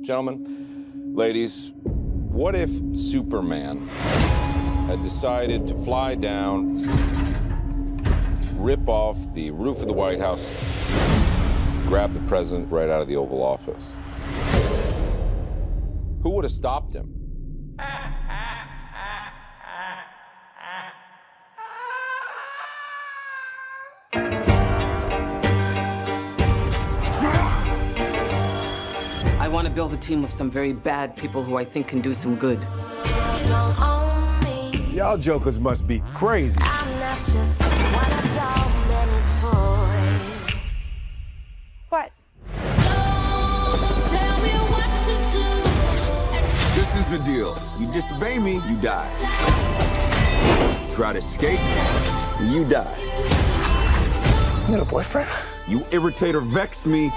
Gentlemen, ladies, what if Superman had decided to fly down, rip off the roof of the White House, grab the president right out of the Oval Office? Who would have stopped him? I want to build a team of some very bad people who I think can do some good. Y'all jokers must be crazy. I'm not just one of your many toys. What? Tell me what to do. This is the deal. You disobey me, you die. Try to escape, you die. You got a boyfriend? You irritate or vex me,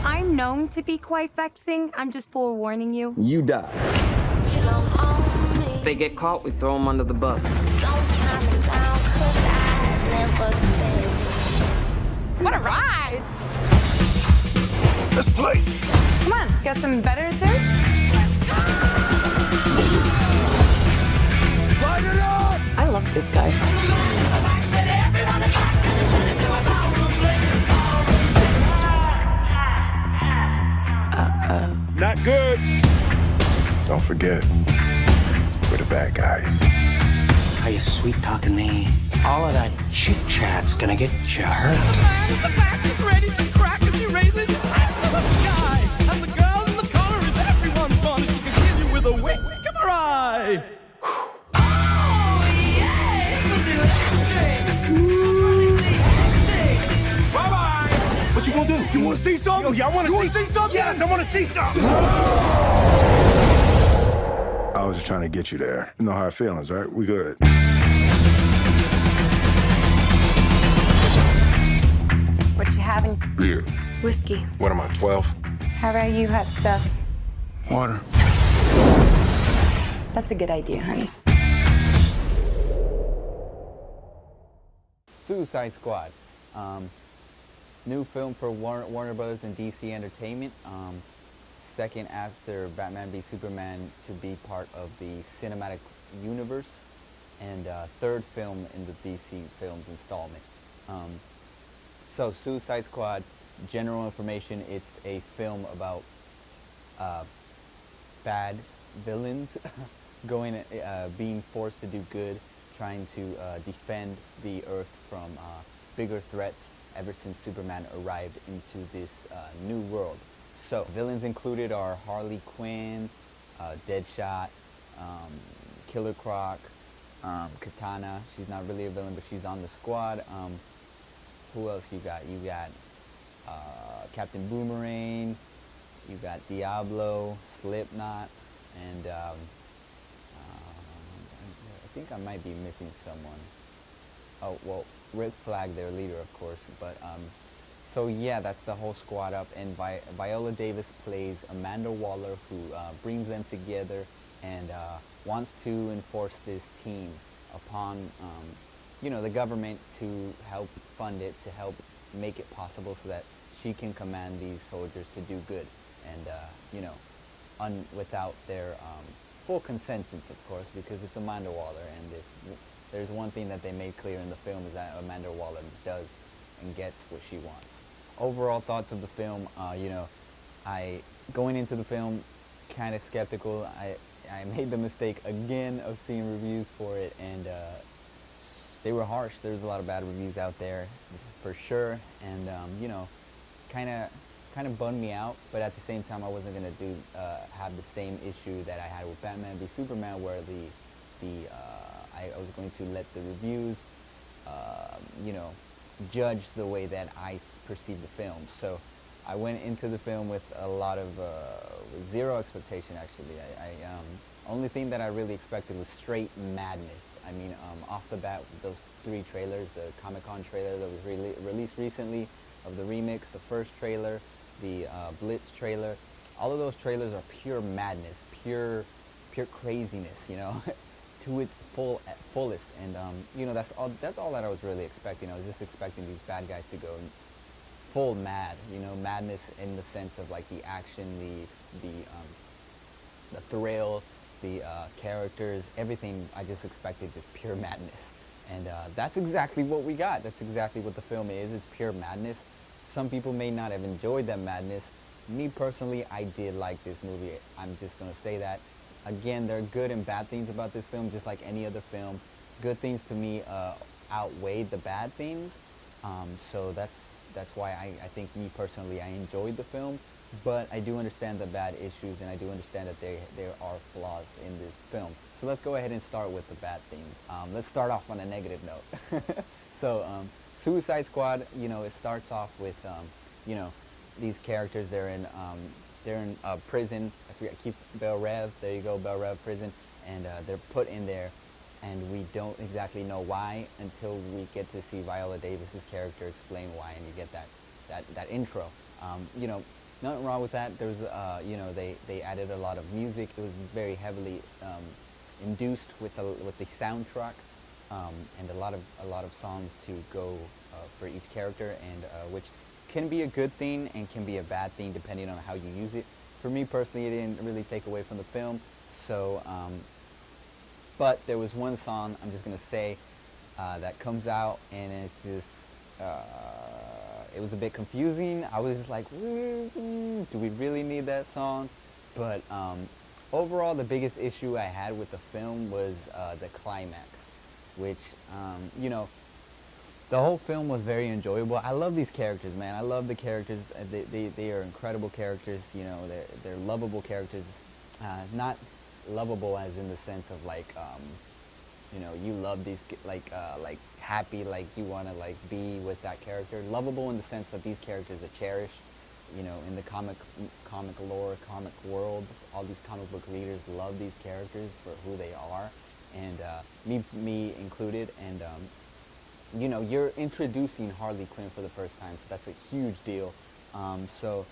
I'm known to be quite vexing. I'm just forewarning you. you die. You don't own me. If they get caught, we throw them under the bus. Don't tie me down, 'cause I never stay. What a ride! Let's play. Come on, got some better to do? Light it up! I love this guy. Not good. Don't forget, we're the bad guys. How you sweet talking me? All of that chit chat's gonna get you hurt. Man in the back is ready to crack as he raises his hands to the sky. And the girl in the corner is everyone's fun as she can kill you with a wink of her eye. Oh, yeah! It was electric! Sonically hectic! Bye-bye. What you gonna do? You wanna see something? Yo, y'all wanna see something? Yes, I wanna see something. I was just trying to get you there. No hard feelings, right? We good. What you having? Beer. Whiskey. What am I, 12? How about you, hot stuff? Water. That's a good idea, honey. Suicide Squad. New film for Warner Brothers and DC Entertainment. Second after Batman v Superman to be part of the cinematic universe, and third film in the DC Films installment. So Suicide Squad, general information, it's a film about bad villains being forced to do good, trying to defend the Earth from bigger threats ever since Superman arrived into this new world. So, villains included are Harley Quinn, Deadshot, Killer Croc, Katana. She's not really a villain, but she's on the squad. Who else you got? You got Captain Boomerang, you got Diablo, Slipknot, and I think I might be missing someone. Oh, well, Rick Flag, their leader, of course, but so yeah, that's the whole squad up, and Viola Davis plays Amanda Waller, who brings them together and wants to enforce this team upon, you know, the government to help fund it, to help make it possible so that she can command these soldiers to do good, and you know, without their full consensus, of course, because it's Amanda Waller, and if there's one thing that they made clear in the film is that Amanda Waller does and gets what she wants. Overall thoughts of the film, you know, going into the film kind of skeptical. I made the mistake again of seeing reviews for it, and they were harsh. There's a lot of bad reviews out there for sure, and you know, kind of bummed me out. But at the same time, I wasn't gonna have the same issue that I had with Batman v Superman, where I was going to let the reviews, you know, judge the way that I perceive the film. So I went into the film with a lot of zero expectation. Actually, only thing that I really expected was straight madness. I mean, off the bat, those three trailers, the Comic-Con trailer that was released recently of the remix, the first trailer, the Blitz trailer, all of those trailers are pure madness, pure craziness, you know. To its fullest, and you know, that's all that I was really expecting. I was just expecting these bad guys to go and full mad, you know, madness in the sense of like the action, the thrill, the characters, everything. I just expected just pure madness. And that's exactly what we got. That's exactly what the film is. It's pure madness. Some people may not have enjoyed that madness. Me personally, I did like this movie. I'm just going to say that. Again, there are good and bad things about this film, just like any other film. Good things to me outweighed the bad things. So that's why I think me personally, I enjoyed the film. But I do understand the bad issues, and I do understand that there are flaws in this film. So let's go ahead and start with the bad things. Let's start off on a negative note. So Suicide Squad, you know, it starts off with, you know, these characters. They're in prison. I forget, keep Bel Rev. There you go, Bel Rev prison, and they're put in there, and we don't exactly know why until we get to see Viola Davis's character explain why, and you get that intro. You know. Nothing wrong with that. There's, you know, they added a lot of music. It was very heavily induced with the soundtrack, and a lot of songs to go for each character, and which can be a good thing and can be a bad thing depending on how you use it. For me personally, it didn't really take away from the film. So, but there was one song I'm just gonna say that comes out, and it's just. It was a bit confusing. I was just like, do we really need that song? But overall, the biggest issue I had with the film was the climax, which, you know, the whole film was very enjoyable. I love these characters, man. I love the characters. They are incredible characters. You know, they're lovable characters. Not lovable as in the sense of like, you know, you love these, like happy, like you want to like be with that character. Lovable in the sense that these characters are cherished, you know, in the comic lore, comic world. All these comic book readers love these characters for who they are, and me included. And you know, you're introducing Harley Quinn for the first time, so that's a huge deal. So,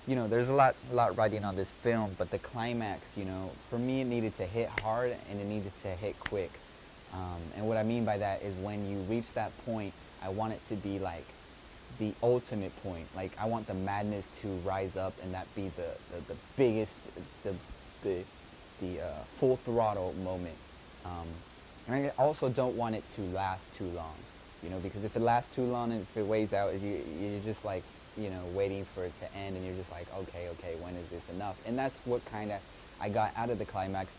you know, there's a lot riding on this film, but the climax, you know, for me, it needed to hit hard and it needed to hit quick. And what I mean by that is when you reach that point, I want it to be like the ultimate point. Like I want the madness to rise up and that be the biggest, the full throttle moment. And I also don't want it to last too long, you know, because if it lasts too long and if it weighs out, you're just like, you know, waiting for it to end, and you're just like, okay, when is this enough? And that's what kind of I got out of the climax.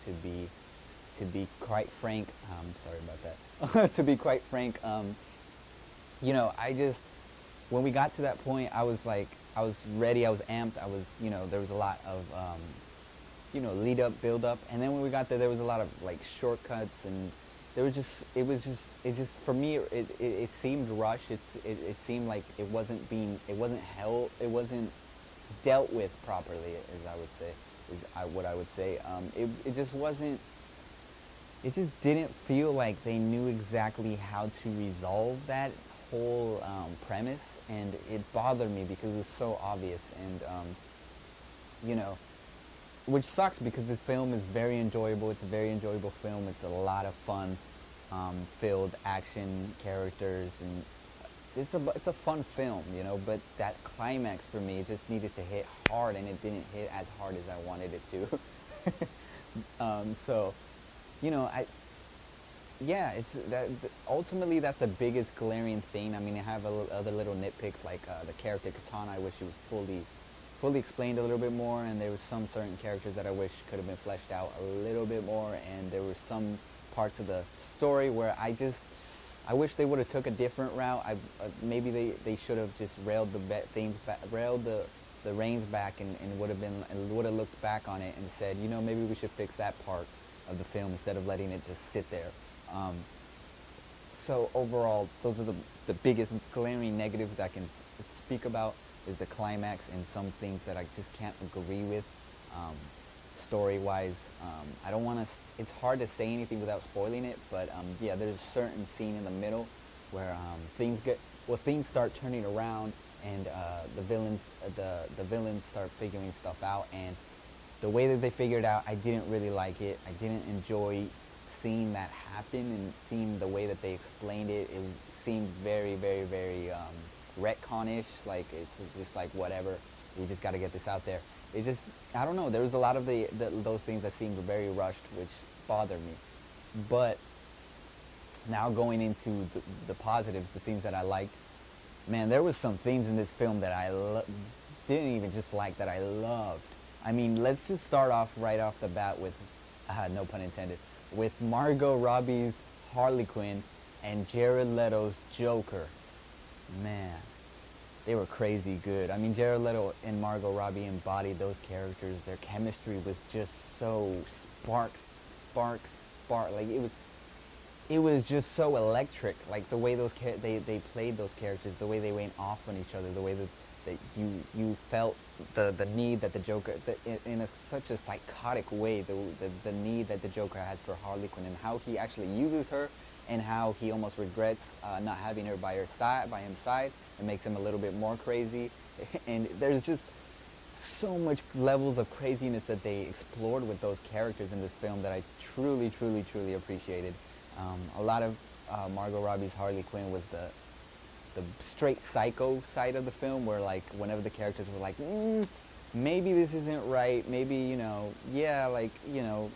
To be quite frank, sorry about that. To be quite frank, you know, when we got to that point, I was like, I was ready, I was amped, I was, you know, there was a lot of, you know, lead up, build up, and then when we got there was a lot of like shortcuts, and it just for me, it seemed rushed. It seemed like it wasn't dealt with properly, as I would say, what I would say. It just wasn't. It just didn't feel like they knew exactly how to resolve that whole premise, and it bothered me because it was so obvious, and you know, which sucks because this film is very enjoyable. It's a very enjoyable film. It's a lot of fun, filled action, characters, and it's a fun film, you know. But that climax for me, it just needed to hit hard, and it didn't hit as hard as I wanted it to. So. You know, ultimately that's the biggest glaring thing. I mean, I have other little nitpicks like the character Katana. I wish he was fully explained a little bit more, and there was some certain characters that I wish could have been fleshed out a little bit more, and there were some parts of the story where I wish they would have took a different route. Maybe they should have just railed the reins back and would have looked back on it and said, you know, maybe we should fix that part of the film instead of letting it just sit there. So overall, those are the biggest glaring negatives that I can speak about, is the climax and some things that I just can't agree with. Story-wise, I don't want to. It's hard to say anything without spoiling it, but yeah, there's a certain scene in the middle where things start turning around, and the villains start figuring stuff out, and the way that they figured out, I didn't really like it. I didn't enjoy seeing that happen and seeing the way that they explained it. It seemed very, very, very retcon-ish, like it's just like whatever, we just got to get this out there. It just, I don't know, there was a lot of those things that seemed very rushed, which bothered me. But now going into the positives, the things that I liked, man, there was some things in this film that I didn't even just like, that I loved. I mean, let's just start off right off the bat with, no pun intended, with Margot Robbie's Harley Quinn and Jared Leto's Joker. Man, they were crazy good. I mean, Jared Leto and Margot Robbie embodied those characters. Their chemistry was just so spark. Like it was just so electric. Like the way they played those characters, the way they went off on each other, the way that you felt the need that the Joker, in such a psychotic way, the need that the Joker has for Harley Quinn, and how he actually uses her, and how he almost regrets not having her by his side. It makes him a little bit more crazy. And there's just so much levels of craziness that they explored with those characters in this film that I truly appreciated. A lot of Margot Robbie's Harley Quinn was the straight psycho side of the film, where like whenever the characters were like, maybe this isn't right, maybe, you know, yeah, like, you know,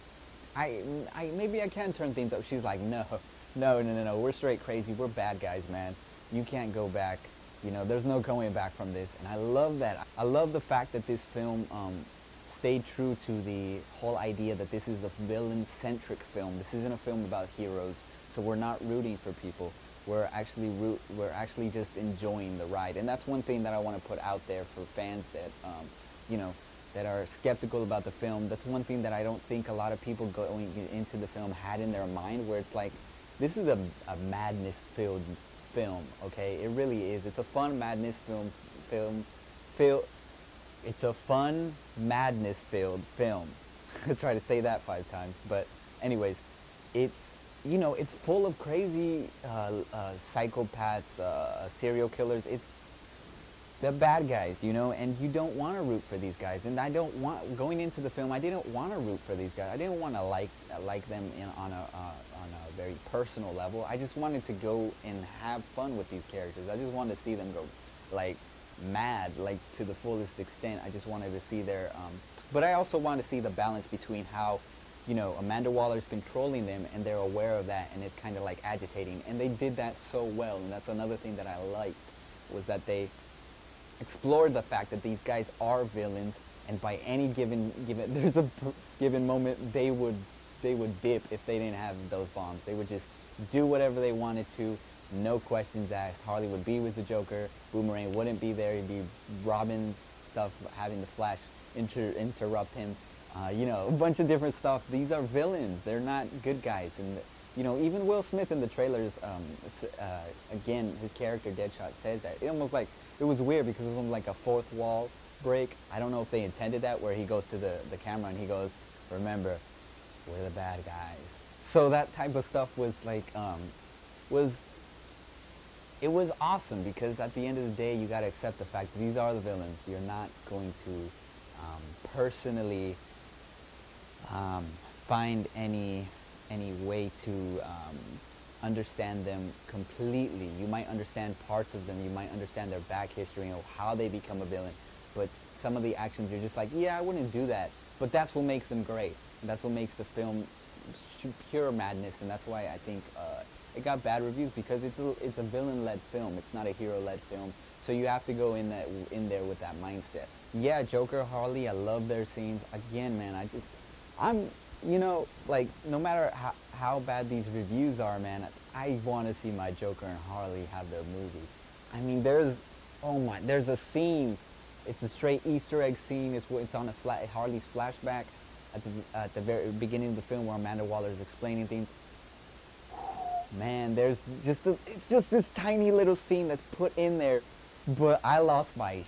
maybe I can turn things up. She's like, no, we're straight crazy, we're bad guys, man. You can't go back, you know, there's no going back from this. And I love that. I love the fact that this film stayed true to the whole idea that this is a villain-centric film. This isn't a film about heroes, so we're not rooting for people. We're actually just enjoying the ride. And that's one thing that I want to put out there for fans that, you know, that are skeptical about the film. That's one thing that I don't think a lot of people going into the film had in their mind, where it's like, this is a madness-filled film, okay? It really is. It's a fun madness it's a fun madness-filled film. I try to say that 5 times, but anyways, it's, you know, it's full of crazy psychopaths, serial killers. It's the bad guys, you know, and you don't want to root for these guys. And I don't want, going into the film, I didn't want to root for these guys. I didn't want to like them on a very personal level. I just wanted to go and have fun with these characters. I just wanted to see them go like mad, like to the fullest extent. I just wanted to see their, but I also wanted to see the balance between how, you know, Amanda Waller's controlling them and they're aware of that, and it's kind of like agitating. And they did that so well, and that's another thing that I liked, was that they explored the fact that these guys are villains, and by any given there's a given moment they would dip if they didn't have those bombs. They would just do whatever they wanted to, no questions asked. Harley would be with the Joker, Boomerang wouldn't be there, he'd be robbing stuff, having the Flash interrupt him, you know, a bunch of different stuff. These are villains, they're not good guys. And you know, even Will Smith in the trailers, again, his character Deadshot says that. It almost like, it was weird because it was almost like a fourth wall break. I don't know if they intended that, where he goes to the camera and he goes, remember, we're the bad guys. So that type of stuff was like, it was awesome, because at the end of the day, you got to accept the fact that these are the villains. You're not going to personally find any way to understand them completely. You might understand parts of them, you might understand their back history, you know, how they become a villain, but some of the actions you're just like, yeah, I wouldn't do that. But that's what makes them great. That's what makes the film pure madness, and that's why I think it got bad reviews, because it's a villain-led film. It's not a hero-led film. So you have to go in there with that mindset. Yeah, Joker, Harley, I love their scenes. Again, man, I'm, you know, like, no matter how bad these reviews are, man, I want to see my Joker and Harley have their movie. I mean, there's a scene. It's a straight Easter egg scene. It's on Harley's flashback at the very beginning of the film, where Amanda Waller is explaining things. Man, it's just this tiny little scene that's put in there, but I lost my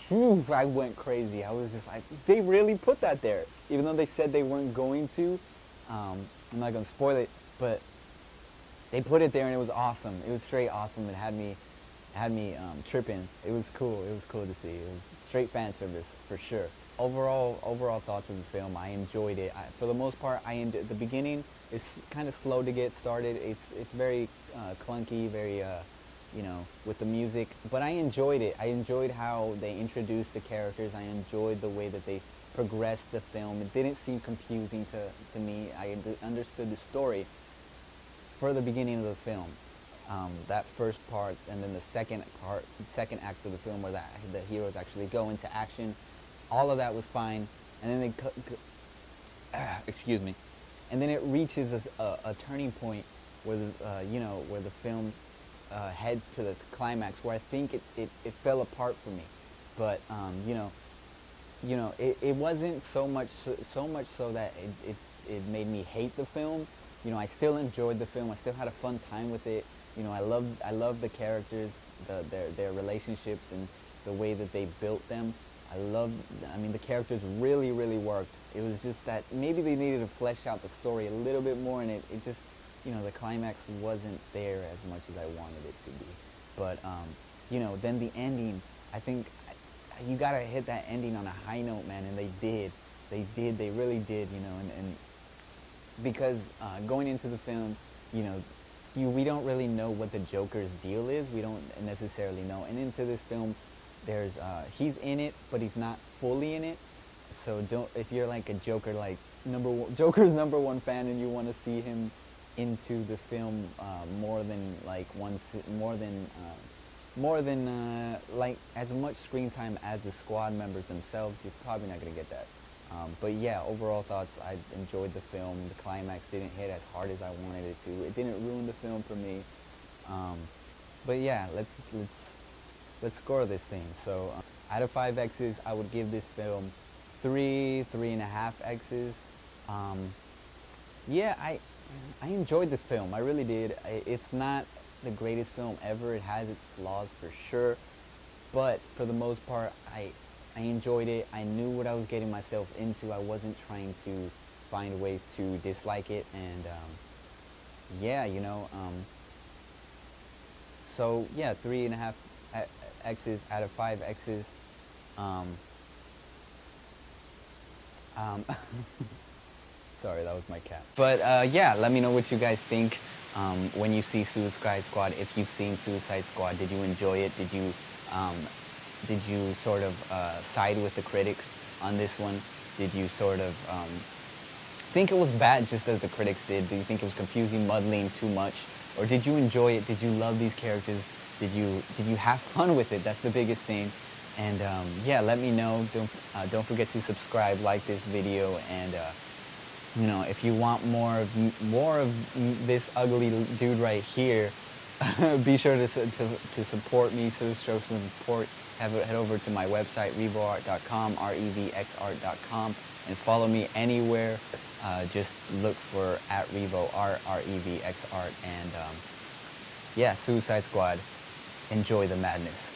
I went crazy. I was just like, they really put that there, even though they said they weren't going to. I'm not gonna spoil it, but they put it there, and it was awesome. It was straight awesome. It had me tripping. It was cool. It was cool to see. It was straight fan service for sure. Overall thoughts of the film, I enjoyed it. For the most part, the beginning is kind of slow to get started. It's very clunky, very you know, with the music. But I enjoyed it. I enjoyed how they introduced the characters. I enjoyed the way that they progressed the film. It didn't seem confusing to me. I understood the story for the beginning of the film. That first part, and then the second act of the film where the heroes actually go into action, all of that was fine. And then excuse me, and then it reaches a turning point where where the film heads to the climax, where I think it fell apart for me. But it wasn't so much so that it made me hate the film. You know, I still enjoyed the film. I still had a fun time with it. You know, I love the characters, their relationships, and the way that they built them. I mean, the characters really, really worked. It was just that maybe they needed to flesh out the story a little bit more, and it just, you know, the climax wasn't there as much as I wanted it to be. But, you know, then the ending, I think you gotta hit that ending on a high note, man, and they did. They really did, you know, and because going into the film, you know, we don't really know what the Joker's deal is. We don't necessarily know. And into this film, there's he's in it, but he's not fully in it. So if you're like a Joker, like Joker's #1 fan, and you want to see him into the film more than like as much screen time as the squad members themselves, you're probably not gonna get that. But yeah, overall thoughts, I enjoyed the film. The climax didn't hit as hard as I wanted it to. It didn't ruin the film for me. But yeah, let's score this thing. So out of 5 X's, I would give this film 3.5 X's. Yeah, I enjoyed this film. I really did. It's not the greatest film ever. It has its flaws for sure. But for the most part, I enjoyed it. I knew what I was getting myself into. I wasn't trying to find ways to dislike it. And yeah, you know, so yeah, 3.5 X's out of 5 X's. Sorry, that was my cat. But yeah, let me know what you guys think when you see Suicide Squad. If you've seen Suicide Squad, did you enjoy it? Did you sort of side with the critics on this one? Did you sort of think it was bad just as the critics did? Do you think it was confusing, muddling too much? Or did you enjoy it? Did you love these characters? Did you have fun with it? That's the biggest thing. And yeah, let me know. Don't forget to subscribe, like this video, and you know, if you want more of this ugly dude right here, be sure to support me. So show some support. Head over to my website, RevxArt.com, RevxArt.com, and follow me anywhere. Just look for @RevoArt, RevxArt, and yeah, Suicide Squad. Enjoy the madness.